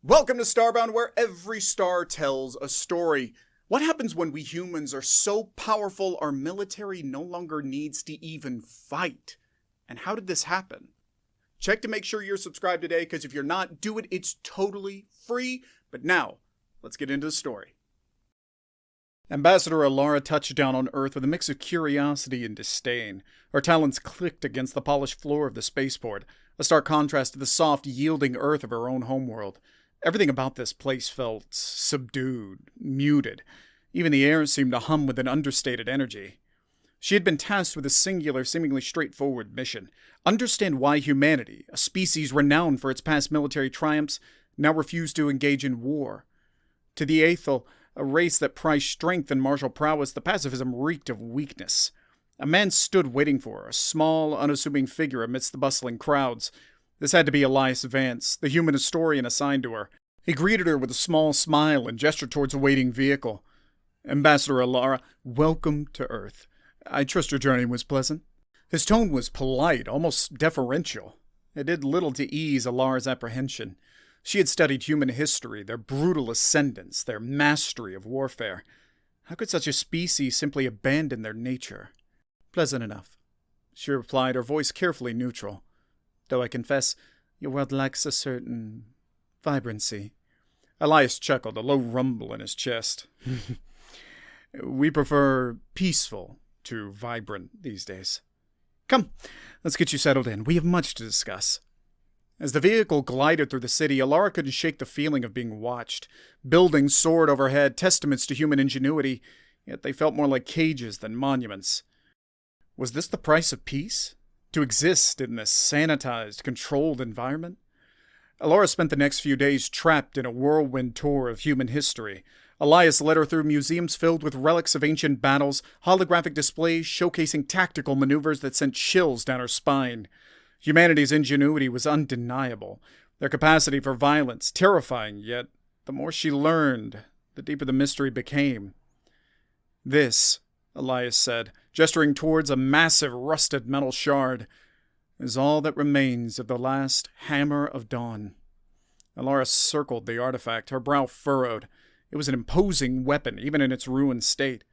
Welcome to Starbound, where every star tells a story. What happens when we humans are so powerful our military no longer needs to even fight? And how did this happen? Check to make sure you're subscribed today, because if you're not, do it. It's totally free. But now, let's get into the story. Ambassador Elara touched down on Earth with a mix of curiosity and disdain. Her talons clicked against the polished floor of the spaceport, a stark contrast to the soft, yielding Earth of her own homeworld. Everything about this place felt subdued, muted. Even the air seemed to hum with an understated energy. She had been tasked with a singular, seemingly straightforward mission. Understand why humanity, a species renowned for its past military triumphs, now refused to engage in war. To the Aethel, a race that prized strength and martial prowess, the pacifism reeked of weakness. A man stood waiting for her, a small, unassuming figure amidst the bustling crowds. This had to be Elias Vance, the human historian assigned to her. He greeted her with a small smile and gestured towards a waiting vehicle. Ambassador Elara, welcome to Earth. I trust your journey was pleasant. His tone was polite, almost deferential. It did little to ease Elara's apprehension. She had studied human history, their brutal ascendance, their mastery of warfare. How could such a species simply abandon their nature? Pleasant enough, she replied, her voice carefully neutral. Though I confess, your world lacks a certain vibrancy. Elias chuckled, a low rumble in his chest. We prefer peaceful to vibrant these days. Come, let's get you settled in. We have much to discuss. As the vehicle glided through the city, Elara couldn't shake the feeling of being watched. Buildings soared overhead, testaments to human ingenuity, yet they felt more like cages than monuments. Was this the price of peace? To exist in this sanitized, controlled environment? Elara spent the next few days trapped in a whirlwind tour of human history. Elias led her through museums filled with relics of ancient battles, holographic displays showcasing tactical maneuvers that sent chills down her spine. Humanity's ingenuity was undeniable, their capacity for violence terrifying, yet the more she learned, the deeper the mystery became. This, Elias said, gesturing towards a massive rusted metal shard, is all that remains of the last Hammer of Dawn. Elara circled the artifact, her brow furrowed. It was an imposing weapon, even in its ruined state.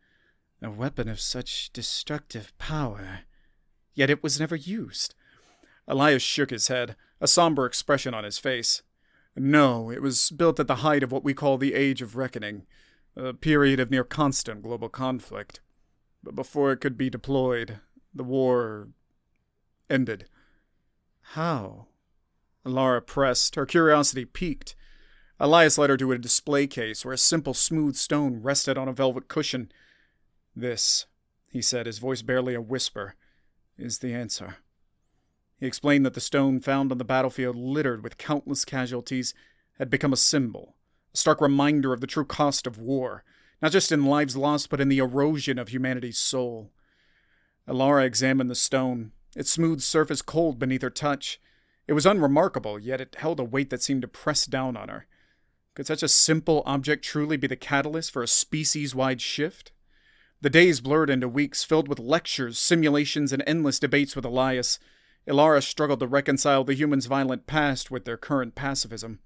A weapon of such destructive power. Yet it was never used. Elias shook his head, a somber expression on his face. No, it was built at the height of what we call the Age of Reckoning, a period of near constant global conflict. But before it could be deployed, the war ended. How? Elara pressed, her curiosity piqued. Elias led her to a display case where a simple smooth stone rested on a velvet cushion. This, he said, his voice barely a whisper, is the answer. He explained that the stone found on the battlefield littered with countless casualties had become a symbol, a stark reminder of the true cost of war, not just in lives lost, but in the erosion of humanity's soul. Elara examined the stone, its smooth surface cold beneath her touch. It was unremarkable, yet it held a weight that seemed to press down on her. Could such a simple object truly be the catalyst for a species-wide shift? The days blurred into weeks, filled with lectures, simulations, and endless debates with Elias. Elara struggled to reconcile the humans' violent past with their current pacifism.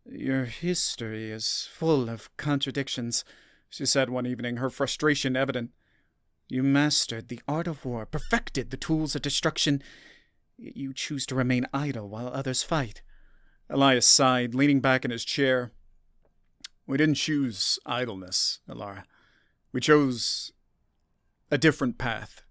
Your history is full of contradictions, she said one evening, her frustration evident. You mastered the art of war, perfected the tools of destruction, yet you choose to remain idle while others fight. Elias sighed, leaning back in his chair. We didn't choose idleness, Elara. We chose a different path.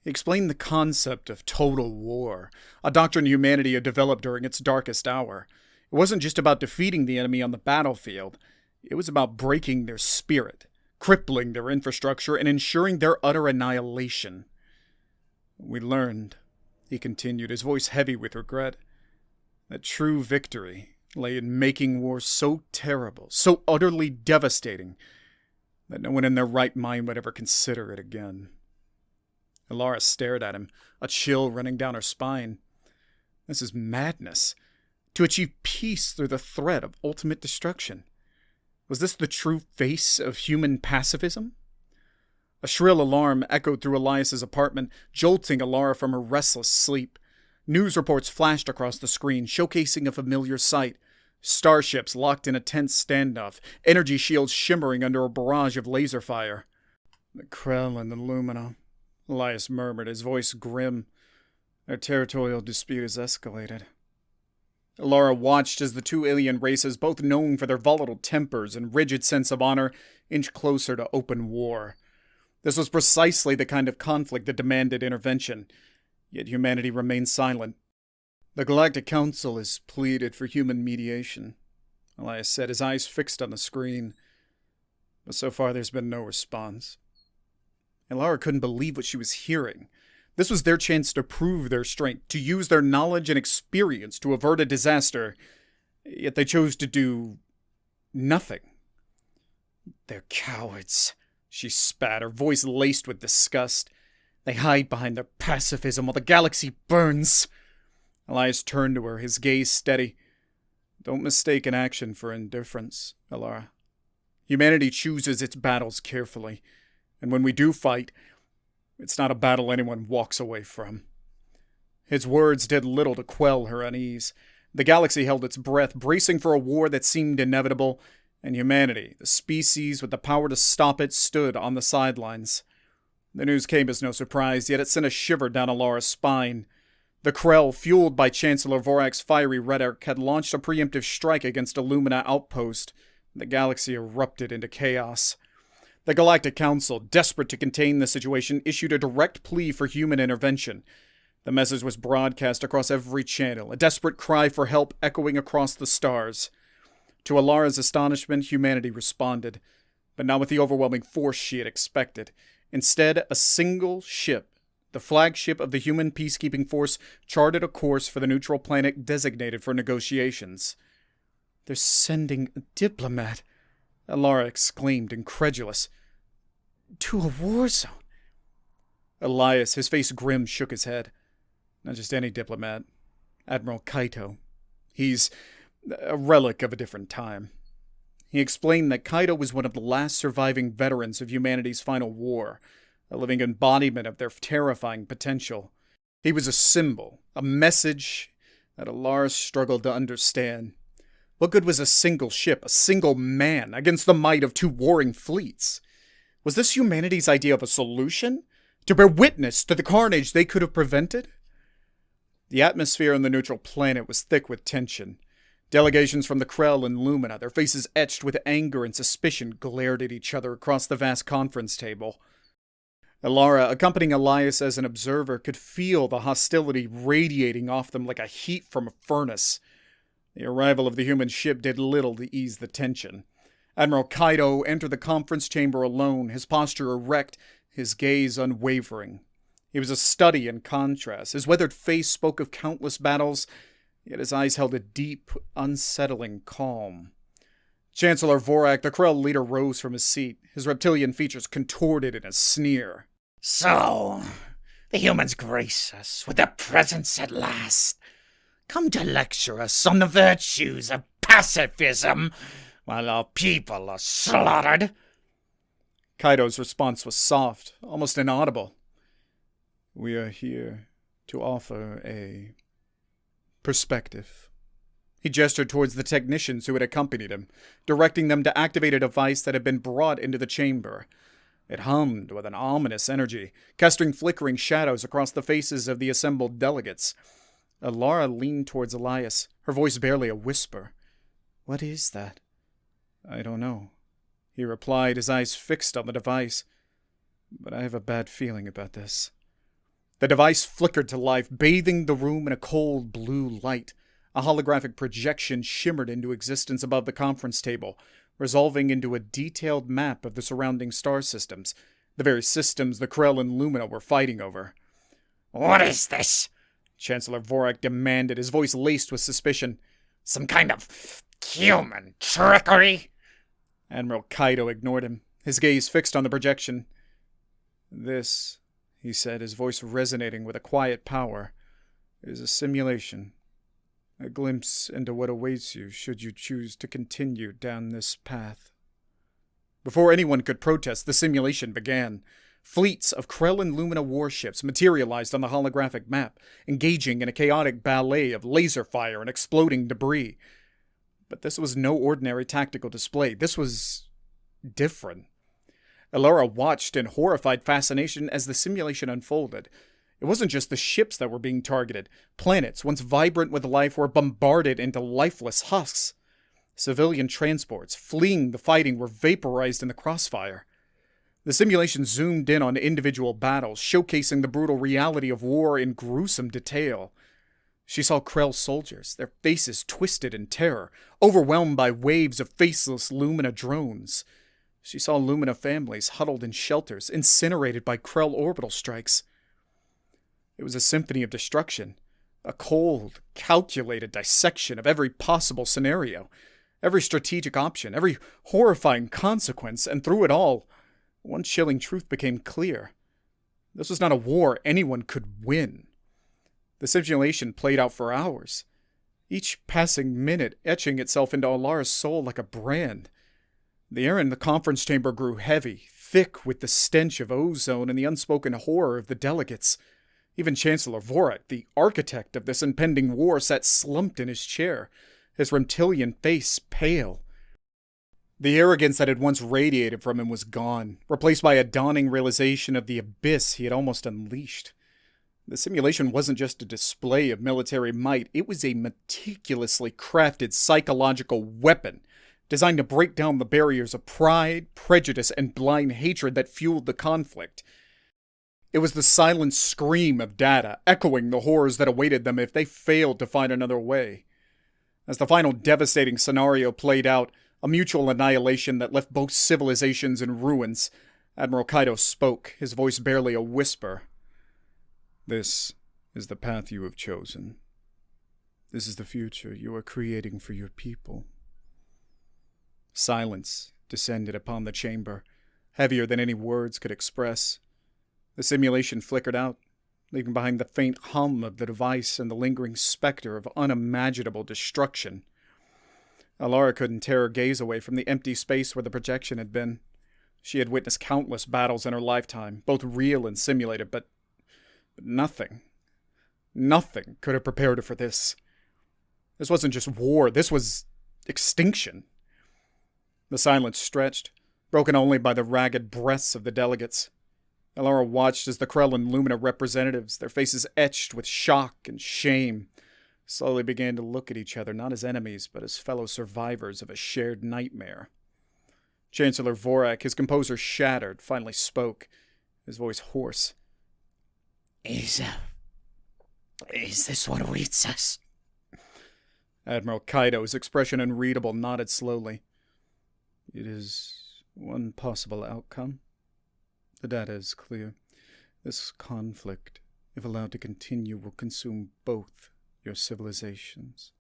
He explained the concept of total war, a doctrine humanity had developed during its darkest hour. It wasn't just about defeating the enemy on the battlefield. It was about breaking their spirit, crippling their infrastructure, and ensuring their utter annihilation. We learned, he continued, his voice heavy with regret, that true victory lay in making war so terrible, so utterly devastating, that no one in their right mind would ever consider it again. Elara stared at him, a chill running down her spine. This is madness. To achieve peace through the threat of ultimate destruction. Was this the true face of human pacifism? A shrill alarm echoed through Elias's apartment, jolting Elara from her restless sleep. News reports flashed across the screen, showcasing a familiar sight. Starships locked in a tense standoff, energy shields shimmering under a barrage of laser fire. The Krell and the Lumina, Elias murmured, his voice grim. Their territorial dispute has escalated. Elara watched as the two alien races, both known for their volatile tempers and rigid sense of honor, inch closer to open war. This was precisely the kind of conflict that demanded intervention, yet humanity remained silent. The Galactic Council has pleaded for human mediation, Elias said, his eyes fixed on the screen. But so far there's been no response. Elara couldn't believe what she was hearing. This was their chance to prove their strength, to use their knowledge and experience to avert a disaster, yet they chose to do nothing. They're cowards, she spat, her voice laced with disgust. They hide behind their pacifism while the galaxy burns. Elias turned to her, his gaze steady. Don't mistake inaction for indifference, Elara. Humanity chooses its battles carefully, and when we do fight, it's not a battle anyone walks away from. His words did little to quell her unease. The galaxy held its breath, bracing for a war that seemed inevitable, and humanity, the species with the power to stop it, stood on the sidelines. The news came as no surprise, yet it sent a shiver down Elara's spine. The Krell, fueled by Chancellor Vorak's fiery rhetoric, had launched a preemptive strike against a Lumina outpost. The galaxy erupted into chaos. The Galactic Council, desperate to contain the situation, issued a direct plea for human intervention. The message was broadcast across every channel, a desperate cry for help echoing across the stars. To Elara's astonishment, humanity responded, but not with the overwhelming force she had expected. Instead, a single ship, the flagship of the human peacekeeping force, charted a course for the neutral planet designated for negotiations. They're sending a diplomat, Elara exclaimed, incredulous. To a war zone. Elias, his face grim, shook his head. Not just any diplomat. Admiral Kaito. He's a relic of a different time. He explained that Kaito was one of the last surviving veterans of humanity's final war, a living embodiment of their terrifying potential. He was a symbol, a message that Elara struggled to understand. What good was a single ship, a single man, against the might of two warring fleets? Was this humanity's idea of a solution? To bear witness to the carnage they could have prevented? The atmosphere on the neutral planet was thick with tension. Delegations from the Krell and Lumina, their faces etched with anger and suspicion, glared at each other across the vast conference table. Elara, accompanying Elias as an observer, could feel the hostility radiating off them like a heat from a furnace. The arrival of the human ship did little to ease the tension. Admiral Kaito entered the conference chamber alone, his posture erect, his gaze unwavering. He was a study in contrast. His weathered face spoke of countless battles, yet his eyes held a deep, unsettling calm. Chancellor Vorak, the Krell leader, rose from his seat, his reptilian features contorted in a sneer. So, the humans grace us with their presence at last. Come to lecture us on the virtues of pacifism while our people are slaughtered. Kaito's response was soft, almost inaudible. We are here to offer a perspective. He gestured towards the technicians who had accompanied him, directing them to activate a device that had been brought into the chamber. It hummed with an ominous energy, casting flickering shadows across the faces of the assembled delegates. Elara leaned towards Elias, her voice barely a whisper. What is that? I don't know, he replied, his eyes fixed on the device. But I have a bad feeling about this. The device flickered to life, bathing the room in a cold blue light. A holographic projection shimmered into existence above the conference table, resolving into a detailed map of the surrounding star systems, the very systems the Krell and Lumina were fighting over. What is this? Chancellor Vorak demanded, his voice laced with suspicion. Some kind of human trickery? Admiral Kaito ignored him, his gaze fixed on the projection. This, he said, his voice resonating with a quiet power, is a simulation. A glimpse into what awaits you should you choose to continue down this path. Before anyone could protest, the simulation began. Fleets of Krell and Lumina warships materialized on the holographic map, engaging in a chaotic ballet of laser fire and exploding debris. But this was no ordinary tactical display. This was different. Elara watched in horrified fascination as the simulation unfolded. It wasn't just the ships that were being targeted. Planets, once vibrant with life, were bombarded into lifeless husks. Civilian transports, fleeing the fighting, were vaporized in the crossfire. The simulation zoomed in on individual battles, showcasing the brutal reality of war in gruesome detail. She saw Krell soldiers, their faces twisted in terror, overwhelmed by waves of faceless Lumina drones. She saw Lumina families huddled in shelters, incinerated by Krell orbital strikes. It was a symphony of destruction, a cold, calculated dissection of every possible scenario, every strategic option, every horrifying consequence, and through it all, one chilling truth became clear. This was not a war anyone could win. The simulation played out for hours, each passing minute etching itself into Elara's soul like a brand. The air in the conference chamber grew heavy, thick with the stench of ozone and the unspoken horror of the delegates. Even Chancellor Vorak, the architect of this impending war, sat slumped in his chair, his reptilian face pale. The arrogance that had once radiated from him was gone, replaced by a dawning realization of the abyss he had almost unleashed. The simulation wasn't just a display of military might, it was a meticulously crafted psychological weapon designed to break down the barriers of pride, prejudice, and blind hatred that fueled the conflict. It was the silent scream of data, echoing the horrors that awaited them if they failed to find another way. As the final devastating scenario played out, a mutual annihilation that left both civilizations in ruins, Admiral Kaido spoke, his voice barely a whisper. "This is the path you have chosen. This is the future you are creating for your people." Silence descended upon the chamber, heavier than any words could express. The simulation flickered out, leaving behind the faint hum of the device and the lingering specter of unimaginable destruction. Elara couldn't tear her gaze away from the empty space where the projection had been. She had witnessed countless battles in her lifetime, both real and simulated, but nothing could have prepared her for this. This wasn't just war, this was extinction. The silence stretched, broken only by the ragged breaths of the delegates. Elara watched as the Krell and Lumina representatives, their faces etched with shock and shame, slowly began to look at each other not as enemies, but as fellow survivors of a shared nightmare. Chancellor Vorak, his composure shattered, finally spoke, his voice hoarse. Is this what awaits us?" Admiral Kaido's expression unreadable, nodded slowly. "It is one possible outcome. The data is clear. This conflict, if allowed to continue, will consume both your civilizations.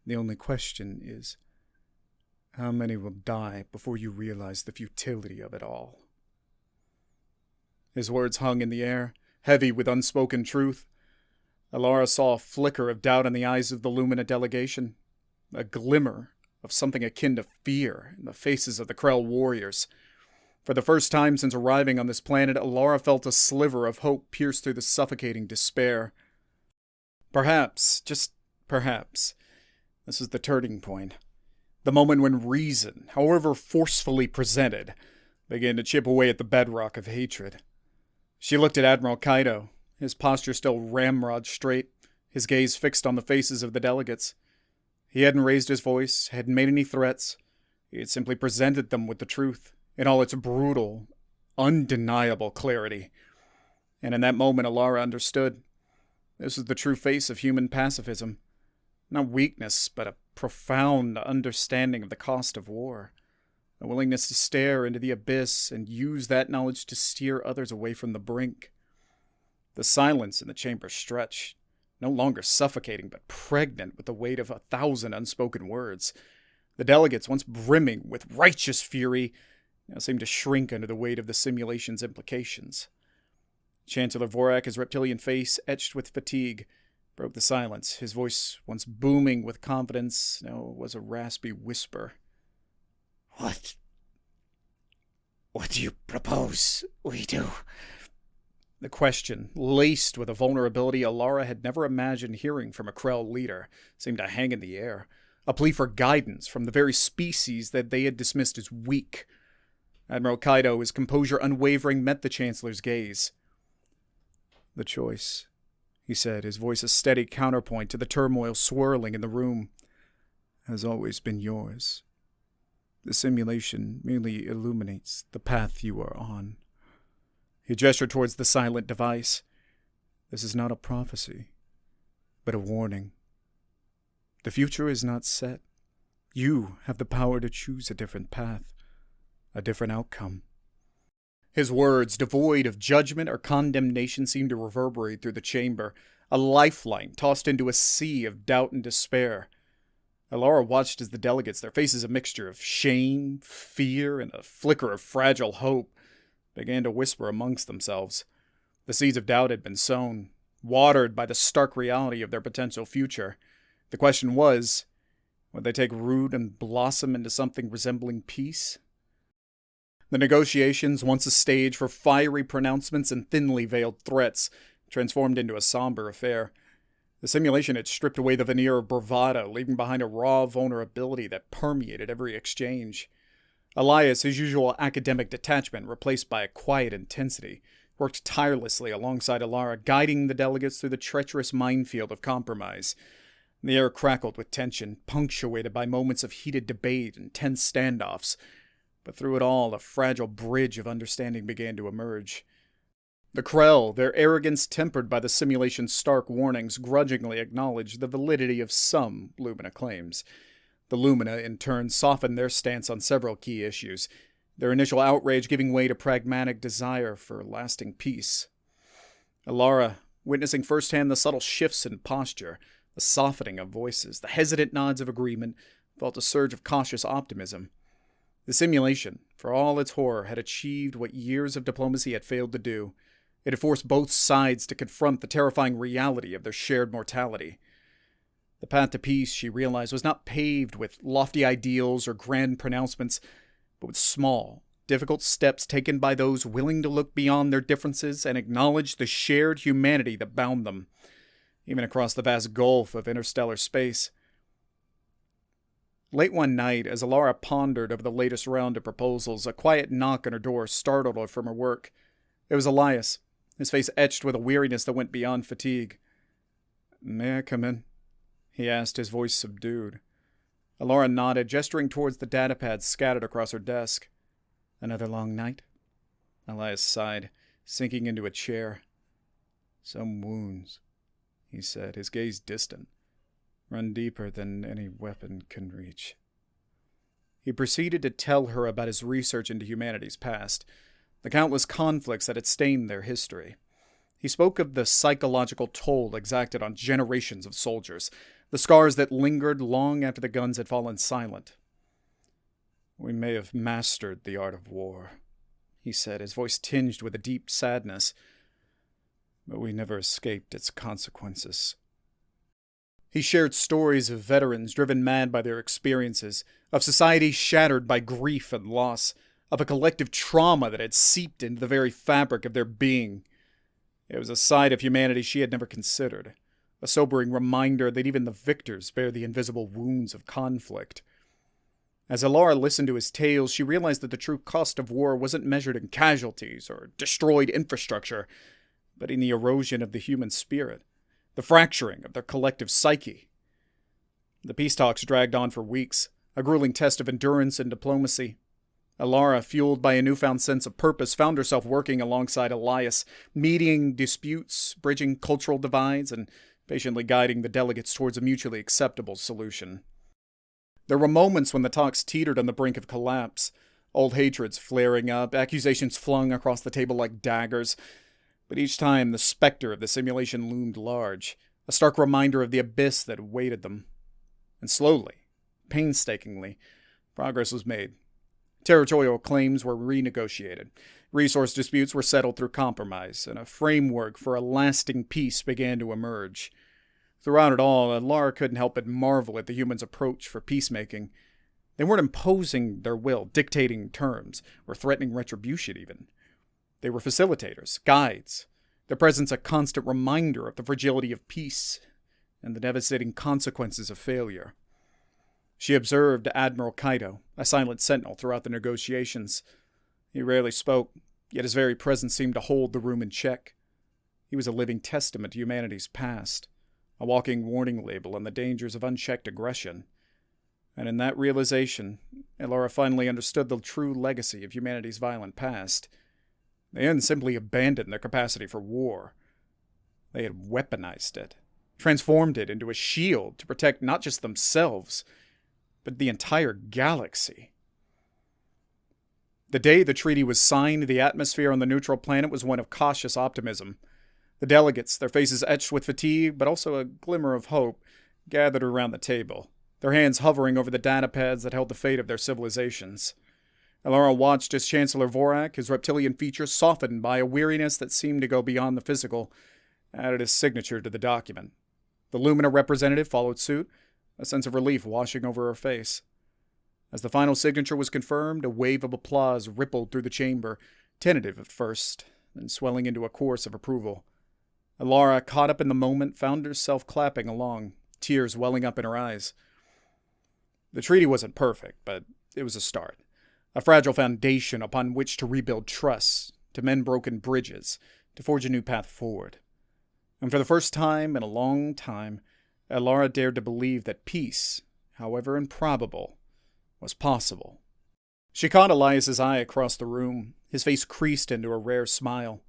The only question is, how many will die before you realize the futility of it all?" His words hung in the air, heavy with unspoken truth. Elara saw a flicker of doubt in the eyes of the Lumina delegation, a glimmer of something akin to fear in the faces of the Krell warriors. For the first time since arriving on this planet, Elara felt a sliver of hope pierce through the suffocating despair. Perhaps, just perhaps, this is the turning point. The moment when reason, however forcefully presented, began to chip away at the bedrock of hatred. She looked at Admiral Kaido, his posture still ramrod straight, his gaze fixed on the faces of the delegates. He hadn't raised his voice, hadn't made any threats. He had simply presented them with the truth, in all its brutal, undeniable clarity. And in that moment, Elara understood. This was the true face of human pacifism. Not weakness, but a profound understanding of the cost of war. A willingness to stare into the abyss and use that knowledge to steer others away from the brink. The silence in the chamber stretched, no longer suffocating, but pregnant with the weight of 1,000 unspoken words. The delegates, once brimming with righteous fury, now seemed to shrink under the weight of the simulation's implications. Chancellor Vorak, his reptilian face etched with fatigue, broke the silence, his voice, once booming with confidence, now was a raspy whisper. What do you propose we do?" The question, laced with a vulnerability Elara had never imagined hearing from a Krell leader, seemed to hang in the air, a plea for guidance from the very species that they had dismissed as weak. Admiral Kaido, his composure unwavering, met the Chancellor's gaze. "The choice," he said, his voice a steady counterpoint to the turmoil swirling in the room, "has always been yours. The simulation merely illuminates the path you are on." He gestured towards the silent device. "This is not a prophecy, but a warning. The future is not set. You have the power to choose a different path, a different outcome." His words, devoid of judgment or condemnation, seemed to reverberate through the chamber, a lifeline tossed into a sea of doubt and despair. Elara watched as the delegates, their faces a mixture of shame, fear, and a flicker of fragile hope, began to whisper amongst themselves. The seeds of doubt had been sown, watered by the stark reality of their potential future. The question was, would they take root and blossom into something resembling peace? The negotiations, once a stage for fiery pronouncements and thinly veiled threats, transformed into a somber affair. The simulation had stripped away the veneer of bravado, leaving behind a raw vulnerability that permeated every exchange. Elias, his usual academic detachment replaced by a quiet intensity, worked tirelessly alongside Elara, guiding the delegates through the treacherous minefield of compromise. The air crackled with tension, punctuated by moments of heated debate and tense standoffs. But through it all, a fragile bridge of understanding began to emerge. The Krell, their arrogance tempered by the simulation's stark warnings, grudgingly acknowledged the validity of some Lumina claims. The Lumina, in turn, softened their stance on several key issues, their initial outrage giving way to pragmatic desire for lasting peace. Elara, witnessing firsthand the subtle shifts in posture, the softening of voices, the hesitant nods of agreement, felt a surge of cautious optimism. The simulation, for all its horror, had achieved what years of diplomacy had failed to do. It had forced both sides to confront the terrifying reality of their shared mortality. The path to peace, she realized, was not paved with lofty ideals or grand pronouncements, but with small, difficult steps taken by those willing to look beyond their differences and acknowledge the shared humanity that bound them, even across the vast gulf of interstellar space. Late one night, as Elara pondered over the latest round of proposals, a quiet knock on her door startled her from her work. It was Elias, his face etched with a weariness that went beyond fatigue. "May I come in?" he asked, his voice subdued. Elara nodded, gesturing towards the datapads scattered across her desk. "Another long night?" Elias sighed, sinking into a chair. "Some wounds," he said, his gaze distant, "run deeper than any weapon can reach." He proceeded to tell her about his research into humanity's past, the countless conflicts that had stained their history. He spoke of the psychological toll exacted on generations of soldiers, the scars that lingered long after the guns had fallen silent. "We may have mastered the art of war," he said, his voice tinged with a deep sadness, "but we never escaped its consequences." He shared stories of veterans driven mad by their experiences, of societies shattered by grief and loss, of a collective trauma that had seeped into the very fabric of their being. It was a side of humanity she had never considered, a sobering reminder that even the victors bear the invisible wounds of conflict. As Elara listened to his tales, she realized that the true cost of war wasn't measured in casualties or destroyed infrastructure, but in the erosion of the human spirit, the fracturing of their collective psyche. The peace talks dragged on for weeks, a grueling test of endurance and diplomacy. Elara, fueled by a newfound sense of purpose, found herself working alongside Elias, mediating disputes, bridging cultural divides, and patiently guiding the delegates towards a mutually acceptable solution. There were moments when the talks teetered on the brink of collapse, old hatreds flaring up, accusations flung across the table like daggers. But each time the specter of the simulation loomed large, a stark reminder of the abyss that awaited them. And slowly, painstakingly, progress was made. Territorial claims were renegotiated, resource disputes were settled through compromise, and a framework for a lasting peace began to emerge. Throughout it all, Elara couldn't help but marvel at the humans' approach for peacemaking. They weren't imposing their will, dictating terms, or threatening retribution even. They were facilitators, guides, their presence a constant reminder of the fragility of peace and the devastating consequences of failure. She observed Admiral Kaito, a silent sentinel throughout the negotiations. He rarely spoke, yet his very presence seemed to hold the room in check. He was a living testament to humanity's past, a walking warning label on the dangers of unchecked aggression. And in that realization, Elara finally understood the true legacy of humanity's violent past. They hadn't simply abandoned their capacity for war. They had weaponized it, transformed it into a shield to protect not just themselves, but the entire galaxy. The day the treaty was signed, the atmosphere on the neutral planet was one of cautious optimism. The delegates, their faces etched with fatigue, but also a glimmer of hope, gathered around the table, their hands hovering over the data pads that held the fate of their civilizations. Elara watched as Chancellor Vorak, his reptilian features softened by a weariness that seemed to go beyond the physical, added his signature to the document. The Lumina representative followed suit, a sense of relief washing over her face. As the final signature was confirmed, a wave of applause rippled through the chamber, tentative at first, then swelling into a chorus of approval. Elara, caught up in the moment, found herself clapping along, tears welling up in her eyes. The treaty wasn't perfect, but it was a start. A fragile foundation upon which to rebuild trust, to mend broken bridges, to forge a new path forward. And for the first time in a long time, Elara dared to believe that peace, however improbable, was possible. She caught Elias's eye across the room, his face creased into a rare smile.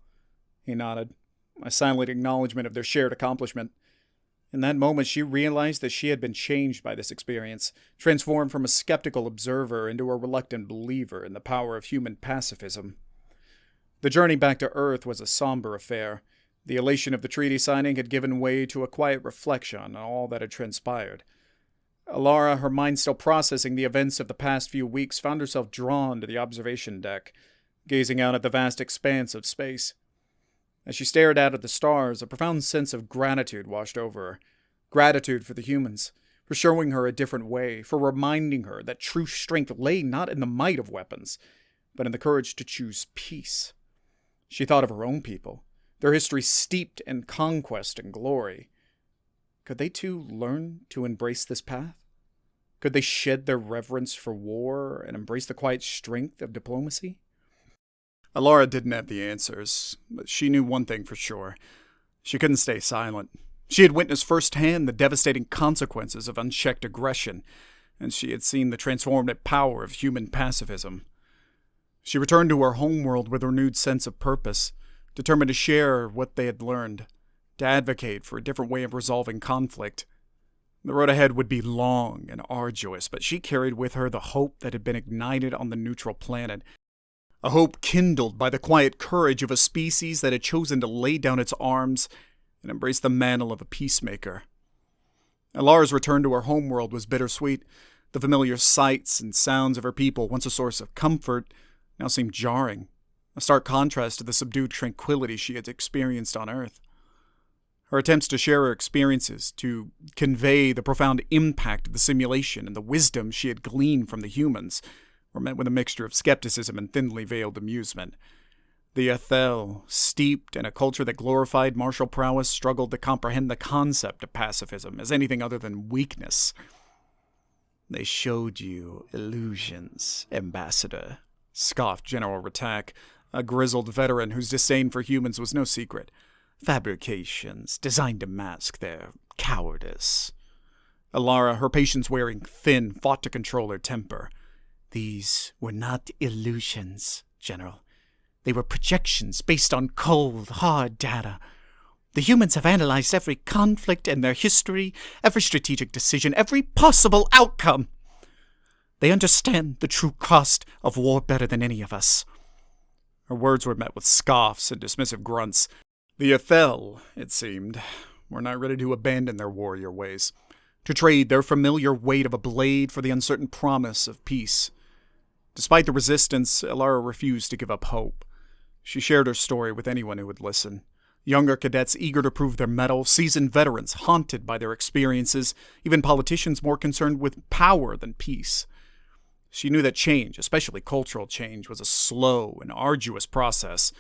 He nodded, a silent acknowledgement of their shared accomplishment. In that moment, she realized that she had been changed by this experience, transformed from a skeptical observer into a reluctant believer in the power of human pacifism. The journey back to Earth was a somber affair. The elation of the treaty signing had given way to a quiet reflection on all that had transpired. Elara, her mind still processing the events of the past few weeks, found herself drawn to the observation deck, gazing out at the vast expanse of space. As she stared out at the stars, a profound sense of gratitude washed over her. Gratitude for the humans, for showing her a different way, for reminding her that true strength lay not in the might of weapons, but in the courage to choose peace. She thought of her own people, their history steeped in conquest and glory. Could they too learn to embrace this path? Could they shed their reverence for war and embrace the quiet strength of diplomacy? Elara didn't have the answers, but she knew one thing for sure. She couldn't stay silent. She had witnessed firsthand the devastating consequences of unchecked aggression, and she had seen the transformative power of human pacifism. She returned to her homeworld with a renewed sense of purpose, determined to share what they had learned, to advocate for a different way of resolving conflict. The road ahead would be long and arduous, but she carried with her the hope that had been ignited on the neutral planet, a hope kindled by the quiet courage of a species that had chosen to lay down its arms and embrace the mantle of a peacemaker. Elara's return to her homeworld was bittersweet. The familiar sights and sounds of her people, once a source of comfort, now seemed jarring, a stark contrast to the subdued tranquility she had experienced on Earth. Her attempts to share her experiences, to convey the profound impact of the simulation and the wisdom she had gleaned from the humans, were met with a mixture of skepticism and thinly veiled amusement. The Ethel, steeped in a culture that glorified martial prowess, struggled to comprehend the concept of pacifism as anything other than weakness. "They showed you illusions, Ambassador," scoffed General Ratak, a grizzled veteran whose disdain for humans was no secret. "Fabrications designed to mask their cowardice." Elara, her patience wearing thin, fought to control her temper. "These were not illusions, General. They were projections based on cold, hard data. The humans have analyzed every conflict in their history, every strategic decision, every possible outcome. They understand the true cost of war better than any of us." Her words were met with scoffs and dismissive grunts. The Ethel, it seemed, were not ready to abandon their warrior ways, to trade their familiar weight of a blade for the uncertain promise of peace. Despite the resistance, Elara refused to give up hope. She shared her story with anyone who would listen. Younger cadets eager to prove their mettle, seasoned veterans haunted by their experiences, even politicians more concerned with power than peace. She knew that change, especially cultural change, was a slow and arduous process,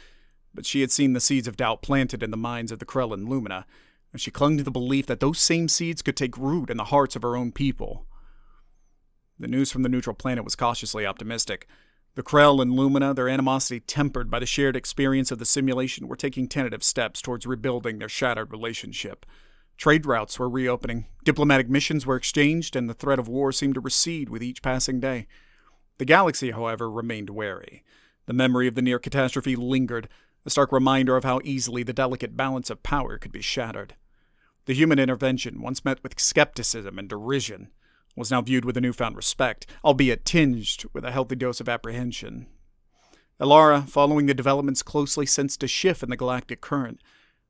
but she had seen the seeds of doubt planted in the minds of the Krell Lumina, and she clung to the belief that those same seeds could take root in the hearts of her own people. The news from the neutral planet was cautiously optimistic. The Krell and Lumina, their animosity tempered by the shared experience of the simulation, were taking tentative steps towards rebuilding their shattered relationship. Trade routes were reopening, diplomatic missions were exchanged, and the threat of war seemed to recede with each passing day. The galaxy, however, remained wary. The memory of the near catastrophe lingered, a stark reminder of how easily the delicate balance of power could be shattered. The human intervention, once met with skepticism and derision, was now viewed with a newfound respect, albeit tinged with a healthy dose of apprehension. Elara, following the developments closely, sensed a shift in the galactic current.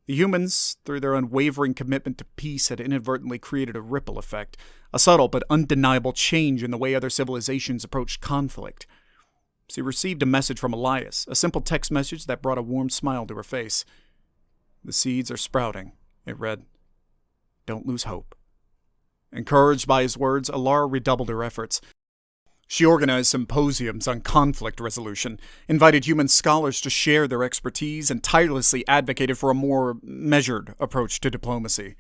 The humans, through their unwavering commitment to peace, had inadvertently created a ripple effect, a subtle but undeniable change in the way other civilizations approached conflict. She received a message from Elias, a simple text message that brought a warm smile to her face. "The seeds are sprouting," it read. "Don't lose hope." Encouraged by his words, Elara redoubled her efforts. She organized symposiums on conflict resolution, invited human scholars to share their expertise, and tirelessly advocated for a more measured approach to diplomacy.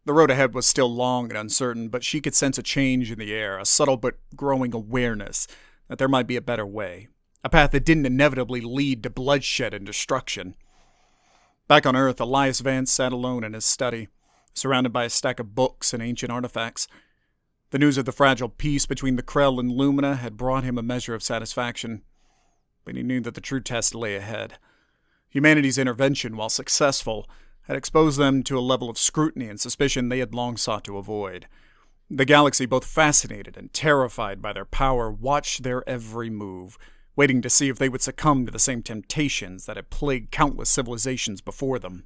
The road ahead was still long and uncertain, but she could sense a change in the air, a subtle but growing awareness that there might be a better way, a path that didn't inevitably lead to bloodshed and destruction. Back on Earth, Elias Vance sat alone in his study, surrounded by a stack of books and ancient artifacts. The news of the fragile peace between the Krell and Lumina had brought him a measure of satisfaction, but he knew that the true test lay ahead. Humanity's intervention, while successful, had exposed them to a level of scrutiny and suspicion they had long sought to avoid. The galaxy, both fascinated and terrified by their power, watched their every move, waiting to see if they would succumb to the same temptations that had plagued countless civilizations before them.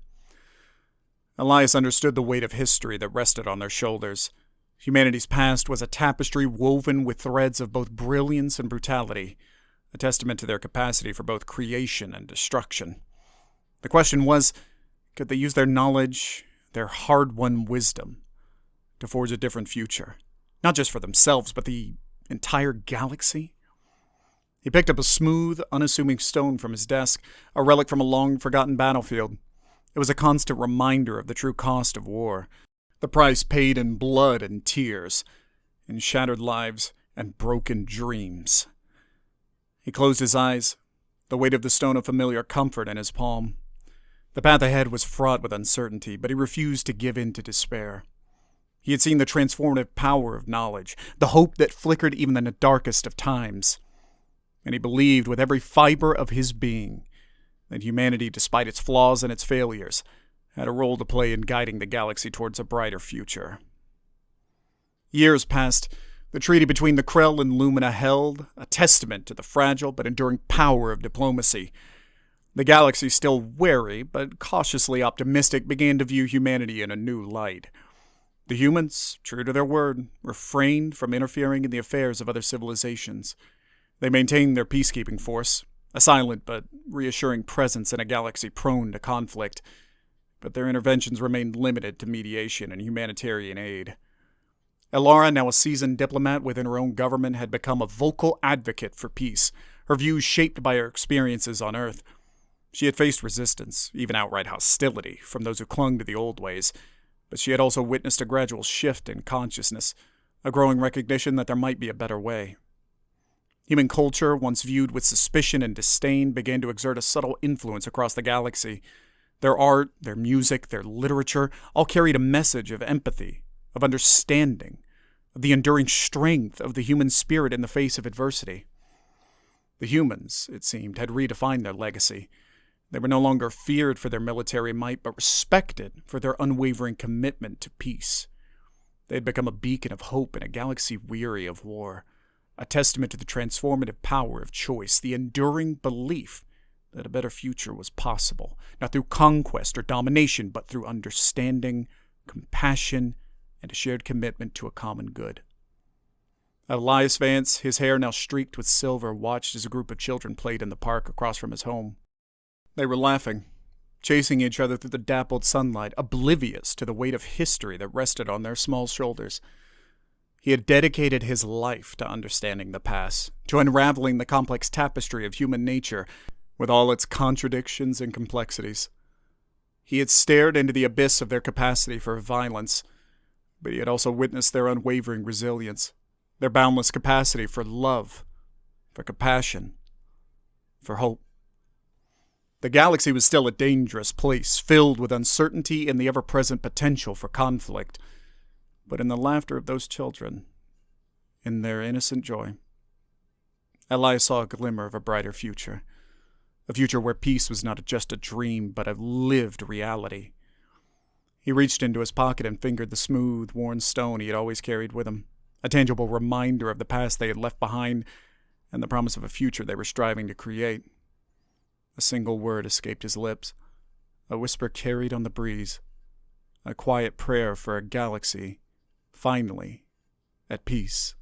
Elias understood the weight of history that rested on their shoulders. Humanity's past was a tapestry woven with threads of both brilliance and brutality, a testament to their capacity for both creation and destruction. The question was, could they use their knowledge, their hard-won wisdom, to forge a different future? Not just for themselves, but the entire galaxy? He picked up a smooth, unassuming stone from his desk, a relic from a long-forgotten battlefield. It was a constant reminder of the true cost of war, the price paid in blood and tears, in shattered lives and broken dreams. He closed his eyes, the weight of the stone a familiar comfort in his palm. The path ahead was fraught with uncertainty, but he refused to give in to despair. He had seen the transformative power of knowledge, the hope that flickered even in the darkest of times. And he believed with every fiber of his being that humanity, despite its flaws and its failures, had a role to play in guiding the galaxy towards a brighter future. Years passed. The treaty between the Krell and Lumina held, a testament to the fragile but enduring power of diplomacy. The galaxy, still wary but cautiously optimistic, began to view humanity in a new light. The humans, true to their word, refrained from interfering in the affairs of other civilizations. They maintained their peacekeeping force, a silent but reassuring presence in a galaxy prone to conflict, but their interventions remained limited to mediation and humanitarian aid. Elara, now a seasoned diplomat within her own government, had become a vocal advocate for peace, her views shaped by her experiences on Earth. She had faced resistance, even outright hostility, from those who clung to the old ways, but she had also witnessed a gradual shift in consciousness, a growing recognition that there might be a better way. Human culture, once viewed with suspicion and disdain, began to exert a subtle influence across the galaxy. Their art, their music, their literature all carried a message of empathy, of understanding, of the enduring strength of the human spirit in the face of adversity. The humans, it seemed, had redefined their legacy. They were no longer feared for their military might, but respected for their unwavering commitment to peace. They had become a beacon of hope in a galaxy weary of war, a testament to the transformative power of choice, the enduring belief that a better future was possible, not through conquest or domination, but through understanding, compassion, and a shared commitment to a common good. Elias Vance, his hair now streaked with silver, watched as a group of children played in the park across from his home. They were laughing, chasing each other through the dappled sunlight, oblivious to the weight of history that rested on their small shoulders. He had dedicated his life to understanding the past, to unraveling the complex tapestry of human nature, with all its contradictions and complexities. He had stared into the abyss of their capacity for violence, but he had also witnessed their unwavering resilience. their boundless capacity for love, for compassion, for hope. The galaxy was still a dangerous place, filled with uncertainty and the ever-present potential for conflict. But in the laughter of those children, in their innocent joy, Elias saw a glimmer of a brighter future. A future where peace was not just a dream, but a lived reality. He reached into his pocket and fingered the smooth, worn stone he had always carried with him, a tangible reminder of the past they had left behind and the promise of a future they were striving to create. A single word escaped his lips, a whisper carried on the breeze, a quiet prayer for a galaxy, finally, at peace.